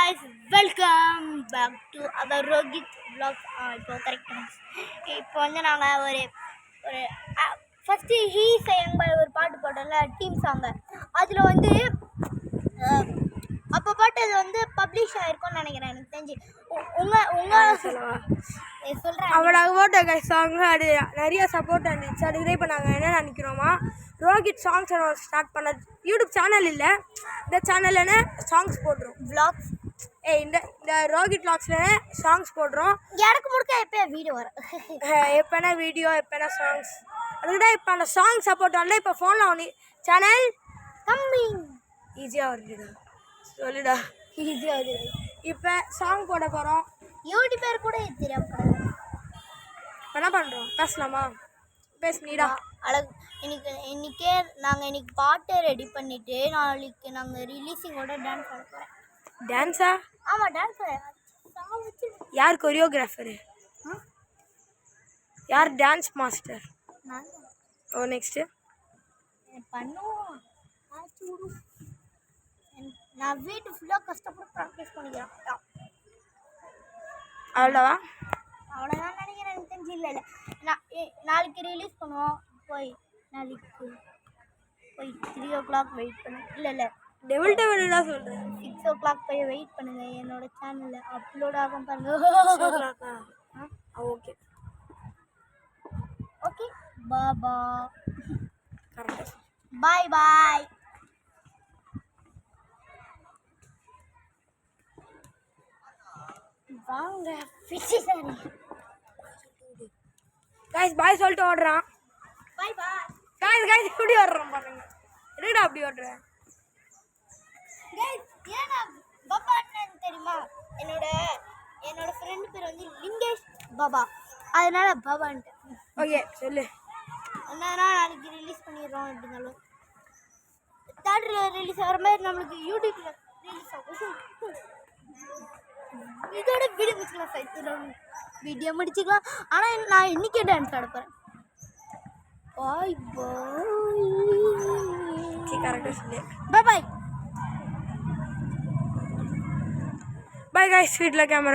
guys, welcome back to our Rogit vlog. இப்போ கரெக்டாக இப்போ வந்து நாங்கள் ஒரு ஃபஸ்ட்டு ஹீ சேயங்கள் ஒரு பாட்டு போட்டோம்ல டீம் சாங்கு அதில் வந்து அப்போ பாட்டு வந்து பப்ளிஷ் ஆகிருக்கும்னு நினைக்கிறேன். எனக்கு தெரிஞ்சு உங்கள் சொல்கிறேன் அவனோட போட்ட சாங் அது நிறைய சப்போர்ட் இருந்துச்சு. அதுக்கு இப்போ நாங்கள் என்ன நினைக்கிறோமா, ரோகித் சாங்ஸ் ஸ்டார்ட் பண்ண யூடியூப் சேனல் இல்லை, இந்த சேனலில் சாங்ஸ் போடுறோம், விளாக்ஸ். இந்த ரோகித் விளாக்ஸில் சாங்ஸ் போடுறோம். எனக்கு முழுக்க எப்போயா வீடியோ வரும், எப்போனா வீடியோ எப்போனா சாங்ஸ். அதுக்குதான் இப்போ அந்த சாங் சப்போர்ட் வரல. இப்போ ஃபோனில் ஒன்று சேனல் கம்மி ஈஸியாக வருதுடா, சொல்லுடா ஈஸியாக வருது. இப்போ சாங் போட போகிறோம். யூடியூப் பேர் கூட தெரியாம என்ன பண்ணுறோம், பேசலாமா? பேசுனீடா அழகு. இன்னைக்கே நாங்கள் இன்னைக்கு பாட்டை ரெடி பண்ணிவிட்டு நாளைக்கு நாங்கள் ரிலீஸிங்கோட டான்ஸ் ஆட போகிறோம். டான்ஸா? ஆமாம், டான்ஸ். யார் கொரியோகிராஃபரு? யார் டான்ஸ் மாஸ்டர்? நான். ஓ, நெக்ஸ்ட்டு பண்ணுவோம். நான் வீட்டு ஃபுல்லாக கஷ்டப்பட்டு ப்ராக்டிஸ் பண்ணிக்கிறேன். அவ்வளோவா? அவ்வளோதான் நினைக்கிறேன். எனக்கு தெரிஞ்சு இல்லை நாளைக்கு ரிலீஸ் பண்ணுவோம். நாளைக்கு போய் 3 o'clock வெயிட் பண்ணு. இல்லை டெவில்ட்ட வேணுடா சொல்கிறேன். 6 o'clock போய் வெயிட் பண்ணுங்கள். என்னோட சேனலில் அப்லோட் ஆகும் பாருங்க. ஓகே ஓகே, பாபா, கரெக்டாக பாய் பாய். வாங்க ஃபிஷி சாரி. கைஸ் பாய் சொல்லிட்டு ஓடுறான். பாய் பாய். கைஸ் இப்படி ஓடுறான் பாருங்க. என்னடா அப்படி ஓடுறேன்? ஏன்னா பாபா என்னன்னு தெரியுமா, என்னோட ஃப்ரெண்டு பேர் வந்து லிங்கேஷ் பாபா, அதனால பாபான்ட்டு. ஓகே சொல்லு. என்னன்னா நாளைக்கு ரிலீஸ் பண்ணிடுறோம். எப்படினாலும் தேர்ட் ரிலீஸ் ஆகிற மாதிரி நம்மளுக்கு யூடியூப்ல ரிலீஸ் ஆகும். இதோட வீடியோ முடிச்சுக்கலாம், சைத்துறோம் வீடியோ முடிச்சுக்கலாம். ஆனால் நான் இன்னைக்கே டான்ஸ் ஆட போகிறேன். பாய் பாய். கரெக்டாக சொல்லு. பாய் பாய். பாய் கைஸ், வீட்டில் கேமரா